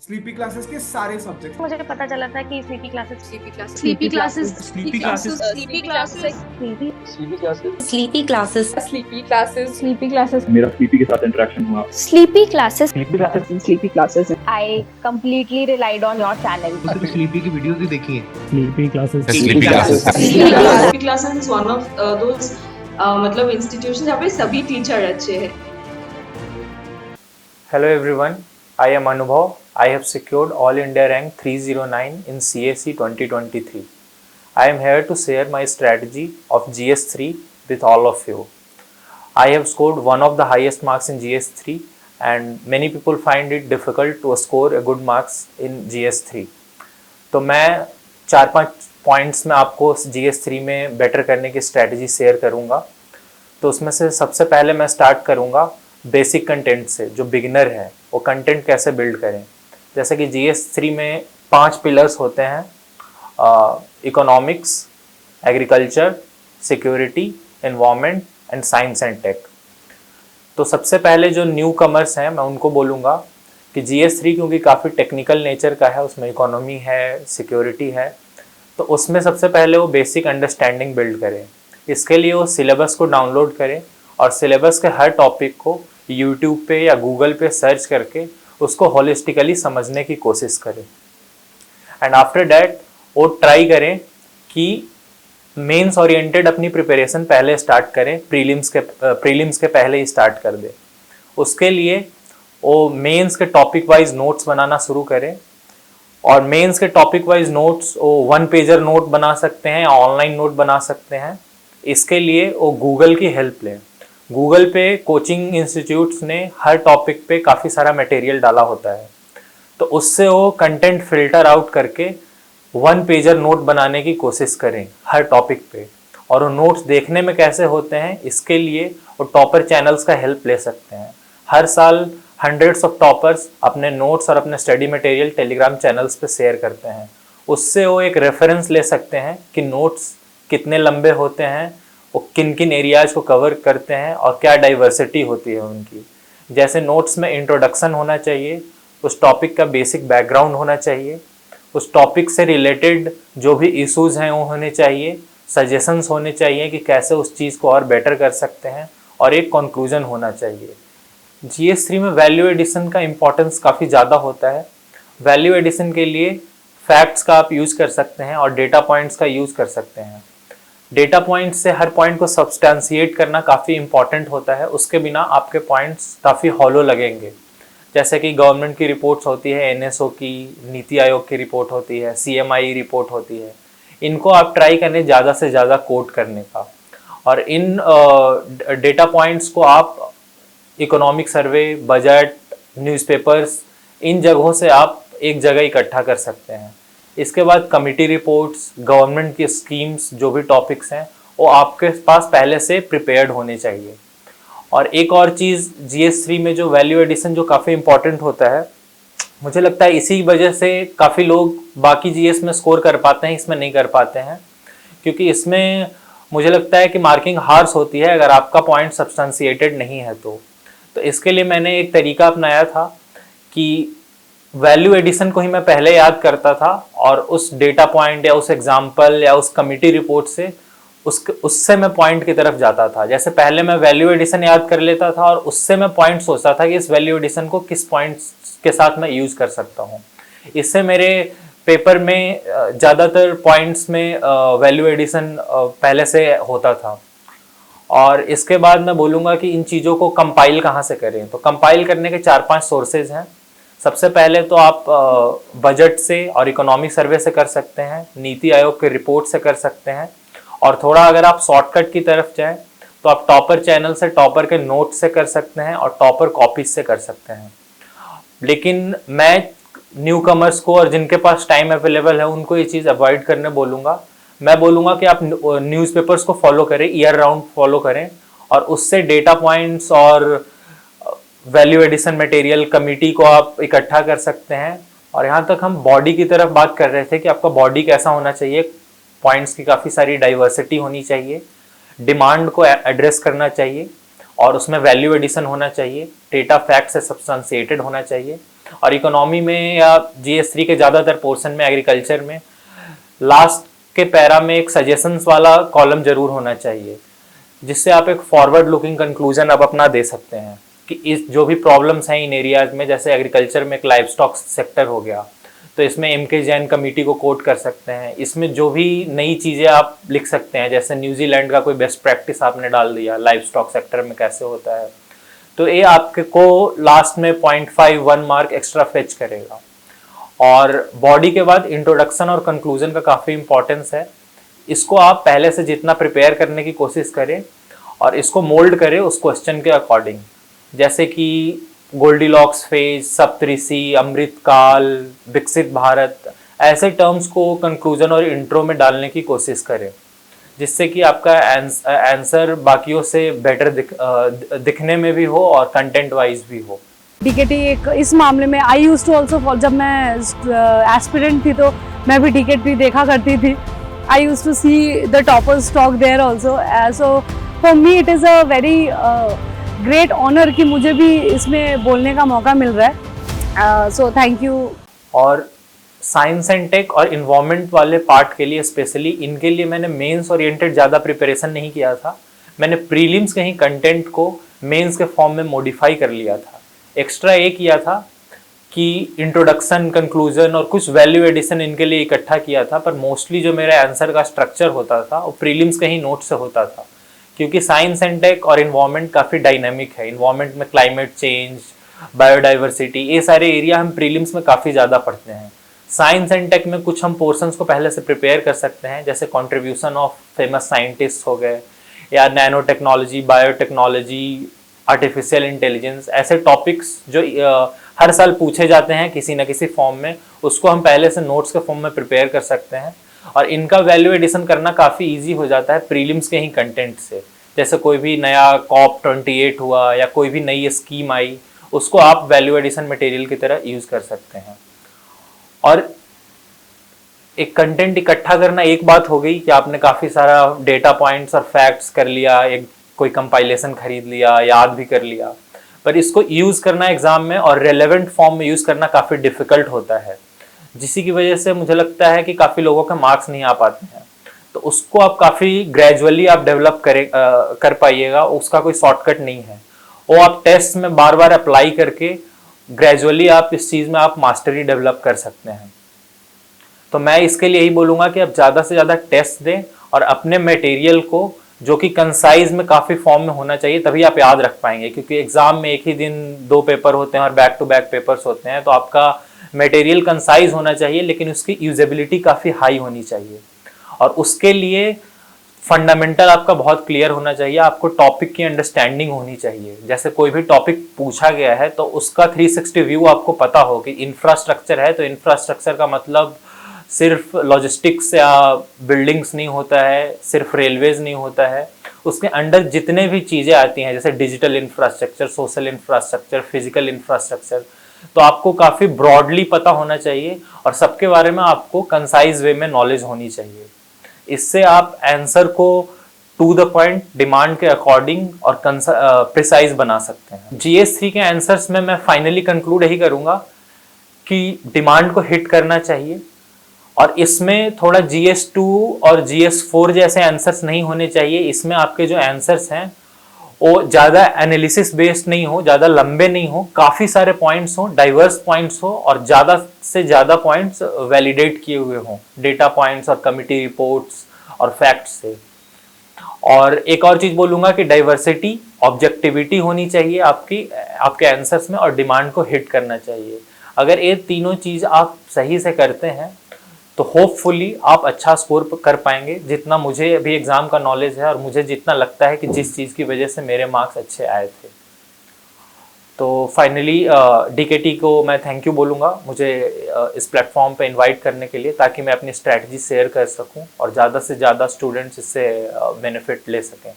Sleepy classes के सारे subject. मुझे पता चला था कि sleepy classes sleepy classes sleepy classes sleepy classes sleepy classes sleepy classes sleepy classes मेरा स्लीपी के साथ इंटरेक्शन हुआ। Sleepy classes sleepy classes I completely relied on your channel. Sleepy की वीडियोस भी देखी है। Sleepy classes sleepy classes is one of those मतलब institution जहाँ पे सभी टीचर अच्छे हैं। Hello everyone, I am Anubhav. I have secured All India rank 309 in CAC 2023. I am here to share my strategy of GS3 with all of you. I have scored one of the highest marks in GS3 and many people find it difficult to score a good marks in GS3. तो मैं 4-5 points में आपको GS3 में better करने की strategy share करूँगा। तो उसमें से सबसे पहले मैं स्टार्ट करूँगा बेसिक कंटेंट से। जो बिगिनर है वो कंटेंट कैसे बिल्ड करें। जैसे कि GS3 में 5 पिलर्स होते हैं, economics, agriculture, security, environment and science and tech. तो सबसे पहले जो न्यू कमर्स हैं मैं उनको बोलूँगा कि GS3 क्योंकि काफ़ी टेक्निकल नेचर का है, उसमें इकोनॉमी है, सिक्योरिटी है, तो उसमें सबसे पहले वो बेसिक अंडरस्टैंडिंग बिल्ड करें। इसके लिए वो सिलेबस को डाउनलोड करें और सिलेबस के हर टॉपिक को यूट्यूब पे या गूगल पे सर्च करके उसको होलिस्टिकली समझने की कोशिश करें। एंड आफ्टर डैट वो ट्राई करें कि मेंस ओरिएंटेड अपनी प्रिपरेशन पहले स्टार्ट करें, प्रीलिम्स के पहले ही स्टार्ट कर दें। उसके लिए वो मेंस के टॉपिक वाइज नोट्स बनाना शुरू करें और मेंस के टॉपिक वाइज नोट्स वो 1 पेजर नोट बना सकते हैं, ऑनलाइन नोट बना सकते हैं। इसके लिए वो गूगल की हेल्प लें। गूगल पे कोचिंग इंस्टीट्यूट्स ने हर टॉपिक पे काफ़ी सारा मटेरियल डाला होता है, तो उससे वो कंटेंट फिल्टर आउट करके 1 पेजर नोट बनाने की कोशिश करें हर टॉपिक पे। और वो नोट्स देखने में कैसे होते हैं, इसके लिए वो टॉपर चैनल्स का हेल्प ले सकते हैं। हर साल हंड्रेड्स ऑफ टॉपर्स अपने नोट्स और अपने स्टडी मटेरियल टेलीग्राम चैनल्स पे शेयर करते हैं। उससे वो एक रेफरेंस ले सकते हैं कि नोट्स कितने लंबे होते हैं, वो किन किन एरियाज को कवर करते हैं और क्या डाइवर्सिटी होती है उनकी। जैसे नोट्स में इंट्रोडक्शन होना चाहिए, उस टॉपिक का बेसिक बैकग्राउंड होना चाहिए, उस टॉपिक से रिलेटेड जो भी इश्यूज़ हैं वो होने चाहिए, सजेशंस होने चाहिए कि कैसे उस चीज़ को और बेटर कर सकते हैं, और एक कंक्लूजन होना चाहिए। GS3 में वैल्यू एडिशन का इम्पोर्टेंस काफ़ी ज़्यादा होता है। वैल्यू एडिशन के लिए फैक्ट्स का आप यूज़ कर सकते हैं और डेटा पॉइंट्स का यूज़ कर सकते हैं। डेटा पॉइंट से हर पॉइंट को सब्सटेंशिएट करना काफ़ी इंपॉर्टेंट होता है, उसके बिना आपके पॉइंट्स काफ़ी हॉलो लगेंगे। जैसे कि गवर्नमेंट की रिपोर्ट्स होती है, NSO की, नीति आयोग की रिपोर्ट होती है, CMI रिपोर्ट होती है, इनको आप ट्राई करें ज़्यादा से ज़्यादा कोट करने का। और इन डेटा पॉइंट्स को आप इकोनॉमिक सर्वे, बजट, न्यूज़पेपर्स, इन जगहों से आप एक जगह इकट्ठा कर सकते हैं। इसके बाद कमिटी रिपोर्ट्स, गवर्नमेंट की स्कीम्स, जो भी टॉपिक्स हैं वो आपके पास पहले से प्रिपेयर्ड होने चाहिए। और एक और चीज़ GS3 में जो वैल्यू एडिशन जो काफ़ी इंपॉर्टेंट होता है, मुझे लगता है इसी वजह से काफ़ी लोग बाकी GS में स्कोर कर पाते हैं, इसमें नहीं कर पाते हैं, क्योंकि इसमें मुझे लगता है कि मार्किंग हार्श होती है अगर आपका पॉइंट सब्सटेंशिएटेड नहीं है तो इसके लिए मैंने एक तरीका अपनाया था कि वैल्यू एडिशन को ही मैं पहले याद करता था और उस डेटा पॉइंट या उस एग्जाम्पल या उस कमिटी रिपोर्ट से उससे मैं पॉइंट की तरफ जाता था। जैसे पहले मैं वैल्यू एडिशन याद कर लेता था और उससे मैं पॉइंट सोचता था कि इस वैल्यू एडिशन को किस पॉइंट्स के साथ मैं यूज़ कर सकता हूँ। इससे मेरे पेपर में ज़्यादातर पॉइंट्स में वैल्यू एडिशन पहले से होता था। और इसके बाद मैं बोलूँगा कि इन चीज़ों को कंपाइल कहाँ से करें। तो कंपाइल करने के 4-5 सोर्सेज हैं। सबसे पहले तो आप बजट से और इकोनॉमिक सर्वे से कर सकते हैं, नीति आयोग के रिपोर्ट से कर सकते हैं, और थोड़ा अगर आप शॉर्टकट की तरफ जाएं तो आप टॉपर चैनल से टॉपर के नोट से कर सकते हैं और टॉपर कॉपीज से कर सकते हैं। लेकिन मैं न्यू कमर्स को और जिनके पास टाइम अवेलेबल है उनको ये चीज़ अवॉइड करने बोलूँगा। मैं बोलूँगा कि आप न्यूज़पेपर्स को फॉलो करें, ईयर राउंड फॉलो करें, और उससे डेटा पॉइंट्स और वैल्यू एडिशन मटेरियल कमिटी को आप इकट्ठा कर सकते हैं। और यहाँ तक हम बॉडी की तरफ बात कर रहे थे कि आपका बॉडी कैसा होना चाहिए। पॉइंट्स की काफ़ी सारी डाइवर्सिटी होनी चाहिए, डिमांड को एड्रेस करना चाहिए और उसमें वैल्यू एडिशन होना चाहिए, डेटा फैक्ट से सब्सटेंशिएटेड होना चाहिए। और इकोनॉमी में या GS3 के ज़्यादातर पोर्शन में एग्रीकल्चर में लास्ट के पैरा में एक सजेशंस वाला कॉलम जरूर होना चाहिए, जिससे आप एक फॉरवर्ड लुकिंग कंक्लूजन अब अपना दे सकते हैं कि इस जो भी प्रॉब्लम्स हैं इन एरियाज में, जैसे एग्रीकल्चर में एक लाइव स्टॉक सेक्टर हो गया, तो इसमें MK जैन कमेटी को कोट कर सकते हैं। इसमें जो भी नई चीज़ें आप लिख सकते हैं, जैसे न्यूजीलैंड का कोई बेस्ट प्रैक्टिस आपने डाल दिया लाइव स्टॉक सेक्टर में कैसे होता है, तो ये आपको लास्ट में 0.51 मार्क एक्स्ट्रा फेच करेगा। और बॉडी के बाद इंट्रोडक्शन और कंक्लूजन का काफ़ी इंपॉर्टेंस है। इसको आप पहले से जितना प्रिपेयर करने की कोशिश करें और इसको मोल्ड करें उस क्वेश्चन के अकॉर्डिंग, जैसे कि गोल्डीलॉक्स फेज, सप्तऋषि, अमृतकाल, विकसित भारत, ऐसे टर्म्स को कंक्लूजन और इंट्रो में डालने की कोशिश करें, जिससे कि आपका आंसर बाकियों से बेटर दिखने में भी हो और कंटेंट वाइज भी हो। डीकेटी एक इस मामले में आई यूज टू ऑल्सो, जब मैं एस्पिरेंट थी तो मैं भी डीकेटी देखा करती थी। I use to see the toppers talk there also, so for me it is a very great honour कि मुझे भी इसमें बोलने का मौका मिल रहा है, सो थैंक यू। और साइंस एंड टेक और इन्वायरमेंट वाले पार्ट के लिए स्पेशली, इनके लिए मैंने मेंस ओरिएंटेड ज़्यादा प्रिपरेशन नहीं किया था। मैंने प्रीलिम्स के ही कंटेंट को मेंस के फॉर्म में मॉडिफाई कर लिया था। एक्स्ट्रा ये किया था कि इंट्रोडक्शन, कंक्लूजन और कुछ वैल्यू एडिशन इनके लिए इकट्ठा किया था, पर मोस्टली जो मेरा आंसर का स्ट्रक्चर होता था वो प्रीलिम्स के ही नोट से होता था, क्योंकि साइंस एंड टेक और इन्वायरमेंट काफ़ी डायनामिक है। इन्वायरमेंट में क्लाइमेट चेंज, बायोडाइवर्सिटी, ये सारे एरिया हम प्रीलिम्स में काफ़ी ज़्यादा पढ़ते हैं। साइंस एंड टेक में कुछ हम पोर्शंस को पहले से प्रिपेयर कर सकते हैं, जैसे कंट्रीब्यूशन ऑफ फेमस साइंटिस्ट हो गए, या nano technology, biotechnology, artificial intelligence, ऐसे टॉपिक्स जो हर साल पूछे जाते हैं किसी न किसी फॉर्म में, उसको हम पहले से नोट्स के फॉर्म में प्रिपेयर कर सकते हैं। और इनका वैल्यू एडिशन करना काफ़ी इजी हो जाता है प्रीलिम्स के ही कंटेंट से। जैसे कोई भी नया COP28 हुआ या कोई भी नई स्कीम आई, उसको आप वैल्यू एडिशन मटेरियल की तरह यूज़ कर सकते हैं। और एक कंटेंट इकट्ठा करना एक बात हो गई कि आपने काफ़ी सारा डेटा पॉइंट्स और फैक्ट्स कर लिया, एक कोई कंपाइलेशन खरीद लिया, याद भी कर लिया, पर इसको यूज़ करना एग्ज़ाम में और रेलेवेंट फॉर्म में यूज़ करना काफ़ी डिफ़िकल्ट होता है, जिसी की वजह से मुझे लगता है कि काफ़ी लोगों के मार्क्स नहीं आ पाते हैं। तो उसको आप काफ़ी ग्रेजुअली आप डेवलप कर पाइएगा, उसका कोई शॉर्टकट नहीं है। वो आप टेस्ट में बार बार अप्लाई करके ग्रेजुअली आप इस चीज़ में आप मास्टरी डेवलप कर सकते हैं। तो मैं इसके लिए यही बोलूँगा कि आप ज़्यादा से ज़्यादा टेस्ट दें और अपने मटेरियल को, जो कि कंसाइज में काफ़ी फॉर्म में होना चाहिए, तभी आप याद रख पाएंगे, क्योंकि एग्ज़ाम में एक ही दिन 2 पेपर होते हैं और बैक टू बैक पेपर्स होते हैं। तो आपका मटेरियल कंसाइज होना चाहिए, लेकिन उसकी यूजेबिलिटी काफ़ी हाई होनी चाहिए, और उसके लिए फंडामेंटल आपका बहुत क्लियर होना चाहिए। आपको टॉपिक की अंडरस्टैंडिंग होनी चाहिए। जैसे कोई भी टॉपिक पूछा गया है तो उसका 360 व्यू आपको पता हो कि इंफ्रास्ट्रक्चर है तो इंफ्रास्ट्रक्चर का मतलब सिर्फ लॉजिस्टिक्स या बिल्डिंग्स नहीं होता है, सिर्फ रेलवेज नहीं होता है, उसके अंडर जितने भी चीज़ें आती हैं, जैसे digital infrastructure, social infrastructure, physical infrastructure, तो आपको काफ़ी ब्रॉडली पता होना चाहिए और सबके बारे में आपको कंसाइज वे में नॉलेज होनी चाहिए। इससे आप आंसर को टू द पॉइंट, डिमांड के अकॉर्डिंग और प्रिसाइज बना सकते हैं। GS3 के आंसर्स में मैं फाइनली कंक्लूड यही करूँगा कि डिमांड को हिट करना चाहिए, और इसमें थोड़ा GS2 और GS4 जैसे आंसर्स नहीं होने चाहिए। इसमें आपके जो आंसर्स हैं वो ज़्यादा एनालिसिस बेस्ड नहीं हो, ज़्यादा लंबे नहीं हो, काफ़ी सारे पॉइंट्स हो, डाइवर्स पॉइंट्स हो, और ज़्यादा से ज़्यादा पॉइंट्स वैलिडेट किए हुए हों, डेटा पॉइंट्स और कमिटी रिपोर्ट्स और फैक्ट्स से। और एक और चीज़ बोलूँगा कि डाइवर्सिटी, ऑब्जेक्टिविटी होनी चाहिए आपके आंसर्स में, और डिमांड को हिट करना चाहिए। अगर ये तीनों चीज़ आप सही से करते हैं तो होपफुली आप अच्छा स्कोर कर पाएंगे, जितना मुझे अभी एग्ज़ाम का नॉलेज है और मुझे जितना लगता है कि जिस चीज़ की वजह से मेरे मार्क्स अच्छे आए थे। तो फाइनली DKT को मैं थैंक यू बोलूँगा मुझे इस प्लेटफॉर्म पे इनवाइट करने के लिए, ताकि मैं अपनी स्ट्रैटेजी शेयर कर सकूँ और ज़्यादा से ज़्यादा स्टूडेंट्स इससे बेनिफिट ले सकें।